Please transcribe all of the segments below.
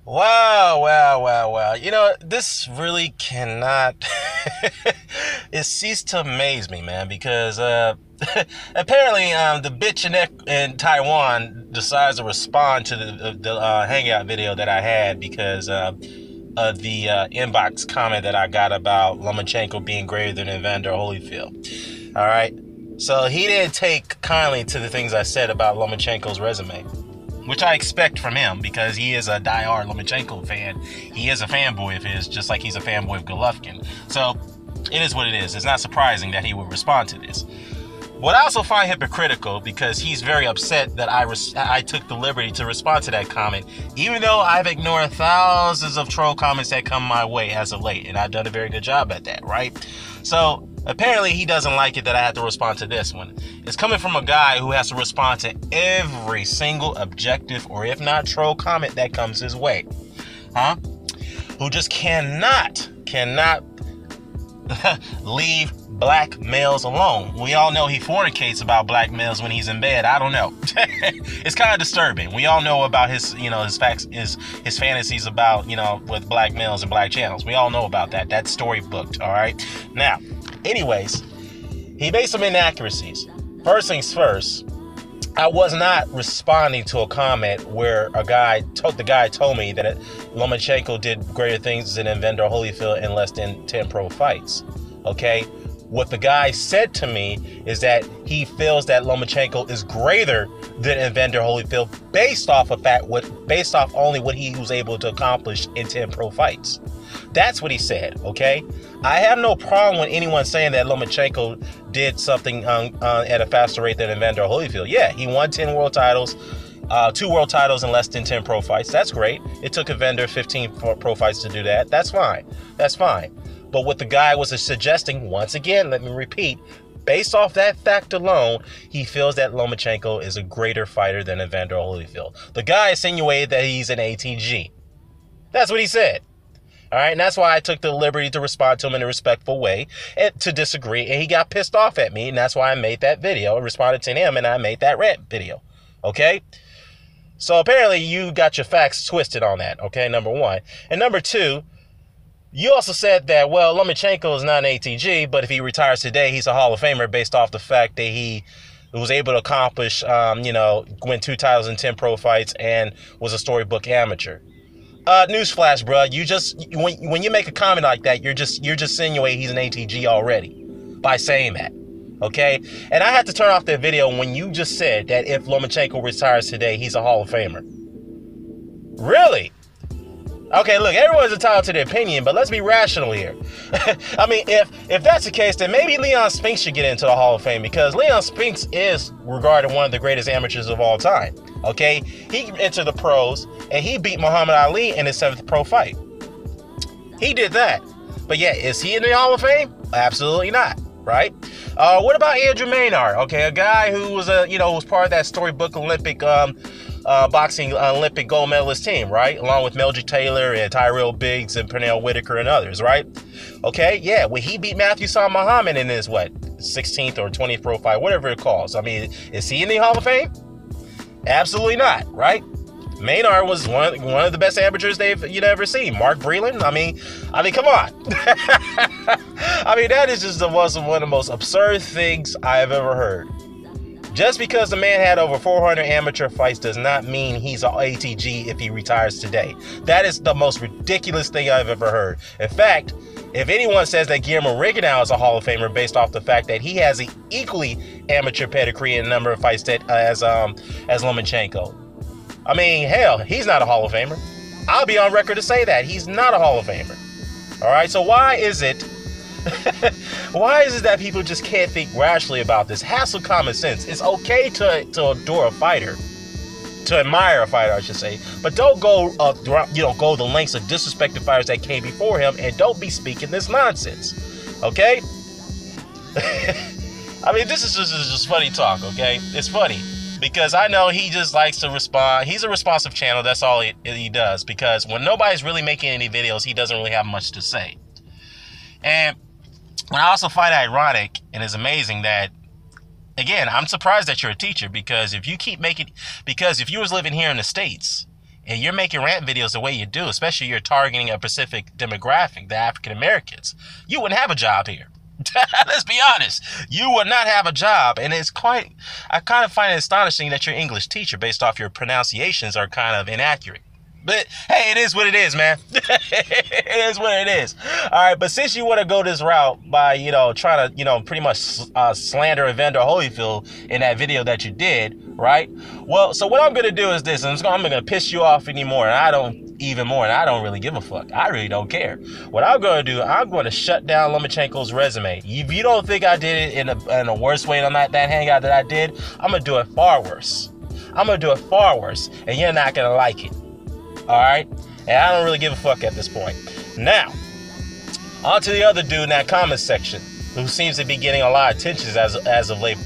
Wow, wow, wow, wow. You know, this really cannot it ceased to amaze me, man, because apparently the bitch in Taiwan decides to respond to the hangout video that I had because of the inbox comment that I got about Lomachenko being greater than Evander Holyfield. All right. So he didn't take kindly to the things I said about Lomachenko's resume, which I expect from him because he is a diehard Lomachenko fan. He is a fanboy of his, just like he's a fanboy of Golovkin. So it is what it is. It's not surprising that he would respond to this. What I also find hypocritical, because he's very upset that I took the liberty to respond to that comment, even though I've ignored thousands of troll comments that come my way as of late, and I've done a very good job at that, right? So apparently he doesn't like it that I had to respond to this one. It's coming from a guy who has to respond to every single objective, or if not troll comment that comes his way. Who just cannot leave black males alone. We all know he fornicates about black males when he's in bed. I don't know. It's kind of disturbing. We all know about his fantasies about, with black males and black channels. We all know about that. That's story booked, all right? Now, anyways, he made some inaccuracies. First things first, I was not responding to a comment where the guy told me that Lomachenko did greater things than Evander Holyfield in less than 10 pro fights. Okay? What the guy said to me is that he feels that Lomachenko is greater than Evander Holyfield based off only what he was able to accomplish in 10 pro fights. That's what he said, okay? I have no problem with anyone saying that Lomachenko did something at a faster rate than Evander Holyfield. Yeah, he won 10 world titles, 2 world titles in less than 10 pro fights. That's great. It took Evander 15 pro fights to do that. That's fine. That's fine. But what the guy was suggesting, once again, let me repeat, based off that fact alone, he feels that Lomachenko is a greater fighter than Evander Holyfield. The guy insinuated that he's an ATG. That's what he said. All right, and that's why I took the liberty to respond to him in a respectful way and to disagree. And he got pissed off at me, and that's why I made that video. I responded to him, and I made that rant video. Okay? So apparently you got your facts twisted on that, okay, number one. And number two, you also said that, well, Lomachenko is not an ATG, but if he retires today, he's a Hall of Famer based off the fact that he was able to accomplish, win 2 titles in 10 pro fights and was a storybook amateur. Newsflash, bro. When you make a comment like that, you're just insinuating he's an ATG already by saying that. Okay? And I had to turn off that video when you just said that if Lomachenko retires today, he's a Hall of Famer. Really? Okay, look, everyone's entitled to their opinion, but let's be rational here. I mean, if that's the case, then maybe Leon Spinks should get into the Hall of Fame, because Leon Spinks is regarded one of the greatest amateurs of all time. Okay? He entered the pros, and he beat Muhammad Ali in his 7th pro fight. He did that. But yeah, is he in the Hall of Fame? Absolutely not, right? What about Andrew Maynard? Okay, a guy who was was part of that storybook Olympic boxing Olympic gold medalist team, right? Along with Meldrick Taylor and Tyrell Biggs and Pernell Whitaker and others, right? Okay, yeah, well, he beat Matthew Saad Muhammad in his, 16th or 20th pro fight, whatever it calls. I mean, is he in the Hall of Fame? Absolutely not, right? Maynard was one of the best amateurs you'd ever seen. Mark Breland, I mean, come on. I mean, that is just one of the most absurd things I have ever heard. Just because the man had over 400 amateur fights does not mean he's an ATG if he retires today. That is the most ridiculous thing I've ever heard. In fact, if anyone says that Guillermo Rigondeaux is a Hall of Famer based off the fact that he has an equally amateur pedigree in a number of fights as Lomachenko, I mean, hell, he's not a Hall of Famer. I'll be on record to say that. He's not a Hall of Famer. All right, so why is it that people just can't think rationally about this? Have some common sense. It's okay to adore a fighter, to admire a fighter, I should say, but don't go the lengths of disrespecting fighters that came before him, and don't be speaking this nonsense. Okay? I mean, this is just funny talk. Okay, it's funny because I know he just likes to respond. He's a responsive channel. That's all he does, because when nobody's really making any videos, he doesn't really have much to say. And I also find it ironic and it's amazing that, again, I'm surprised that you're a teacher, because if you was living here in the States, and you're making rant videos the way you do, especially you're targeting a specific demographic, the African Americans, you wouldn't have a job here. Let's be honest. You would not have a job. And I kind of find it astonishing that your English teacher, based off your pronunciations, are kind of inaccurate. But hey, it is what it is, man. It is what it is. All right, but since you want to go this route by, trying to, pretty much slander Evander Holyfield in that video that you did, right? Well, so what I'm going to do is this, and I'm going to piss you off anymore, and I don't really give a fuck. I really don't care. What I'm going to do, I'm going to shut down Lomachenko's resume. If you don't think I did it in a worse way than that hangout that I did, I'm going to do it far worse. And you're not going to like it. All right, and I don't really give a fuck at this point. Now, on to the other dude in that comment section, who seems to be getting a lot of attention as of late,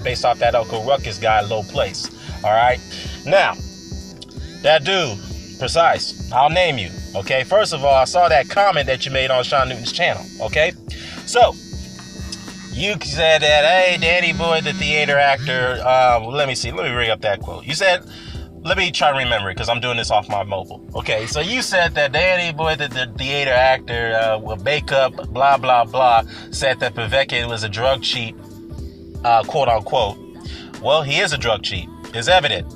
based off that Uncle Ruckus guy, Low Place. All right, now that dude, Precise, I'll name you. Okay, first of all, I saw that comment that you made on Sean Newton's channel. Okay, so you said that, hey, Danny Boy, the theater actor. Let me bring up that quote. You said. Let me try to remember it because I'm doing this off my mobile. Okay, so you said that Danny Boy, the theater actor with makeup, blah, blah, blah, said that Pavecki was a drug cheat, quote unquote. Well, he is a drug cheat. It's evident.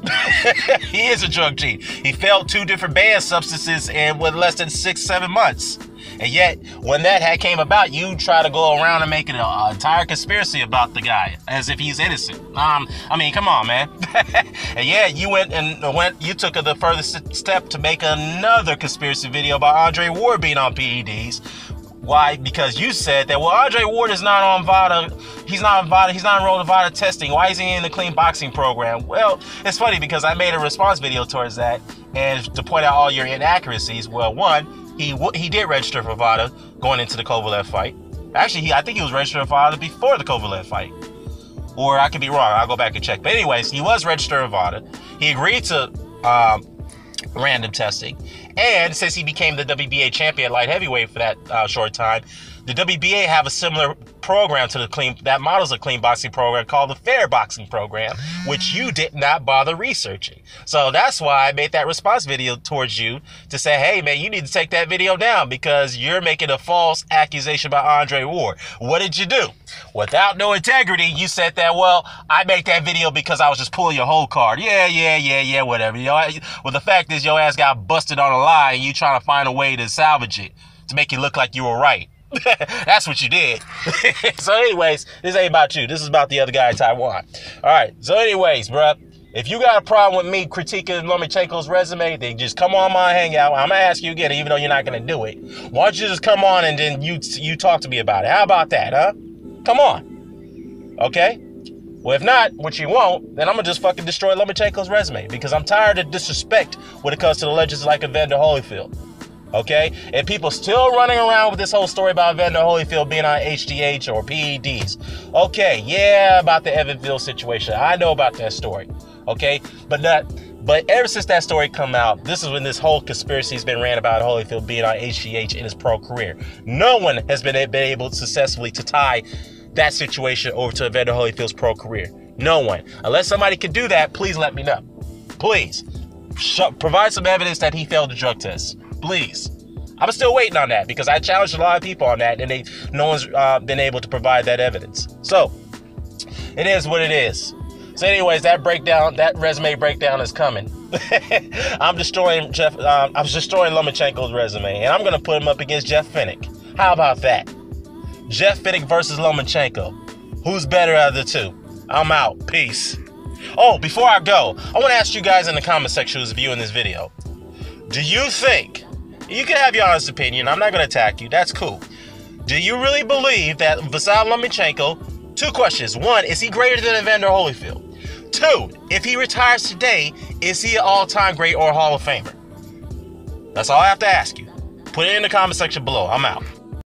He is a drug cheat. He failed 2 different banned substances in less than 6-7 months. And yet, when that came about, you try to go around and make it an entire conspiracy about the guy, as if he's innocent. I mean, come on, man. And yeah, you you took the furthest step to make another conspiracy video about Andre Ward being on PEDs. Why? Because you said that, well, Andre Ward is not on VADA. He's not enrolled in VADA testing. Why is he in the clean boxing program? Well, it's funny because I made a response video towards that, and to point out all your inaccuracies. Well, one, he did register for VADA going into the Kovalev fight. Actually, I think he was registered for VADA before the Kovalev fight. Or I could be wrong. I'll go back and check. But anyways, he was registered for VADA. He agreed to random testing. And since he became the WBA champion at light heavyweight for that short time, the WBA have a similar program to that models a clean boxing program called the fair boxing program, which you did not bother researching. So that's why I made that response video towards you to say, hey man, you need to take that video down because you're making a false accusation about Andre Ward. What did you do? Without no integrity, you said that, well, I made that video because I was just pulling your whole card. Yeah, whatever. Well, the fact is your ass got busted on a lie and you trying to find a way to salvage it to make it look like you were right. That's what you did. So anyways, this ain't about you. This is about the other guy in Taiwan. All right. So anyways, bruh, if you got a problem with me critiquing Lomachenko's resume, then just come on my hangout. I'm going to ask you again, even though you're not going to do it. Why don't you just come on and then you talk to me about it? How about that, huh? Come on. Okay? Well, if not, which you won't, then I'm going to just fucking destroy Lomachenko's resume because I'm tired of disrespect when it comes to the legends like Evander Holyfield. Okay? And people still running around with this whole story about Evander Holyfield being on HGH or PEDs. Okay, yeah, about the Evansville situation. I know about that story. Okay? But ever since that story come out, this is when this whole conspiracy has been ran about Holyfield being on HGH in his pro career. No one has been able successfully to tie that situation over to Evander Holyfield's pro career. No one. Unless somebody can do that, please let me know. Please. Provide some evidence that he failed the drug test. Please. I'm still waiting on that because I challenged a lot of people on that and no one's been able to provide that evidence. So, it is what it is. So anyways, that resume breakdown is coming. I'm destroying Lomachenko's resume and I'm going to put him up against Jeff Fennick. How about that? Jeff Fennick versus Lomachenko. Who's better out of the two? I'm out. Peace. Oh, before I go, I want to ask you guys in the comment section who's viewing this video. Do you think, you can have your honest opinion, I'm not going to attack you, that's cool. Do you really believe that Vasily Lomachenko, 2 questions. 1, is he greater than Evander Holyfield? 2, if he retires today, is he an all-time great or a Hall of Famer? That's all I have to ask you. Put it in the comment section below. I'm out.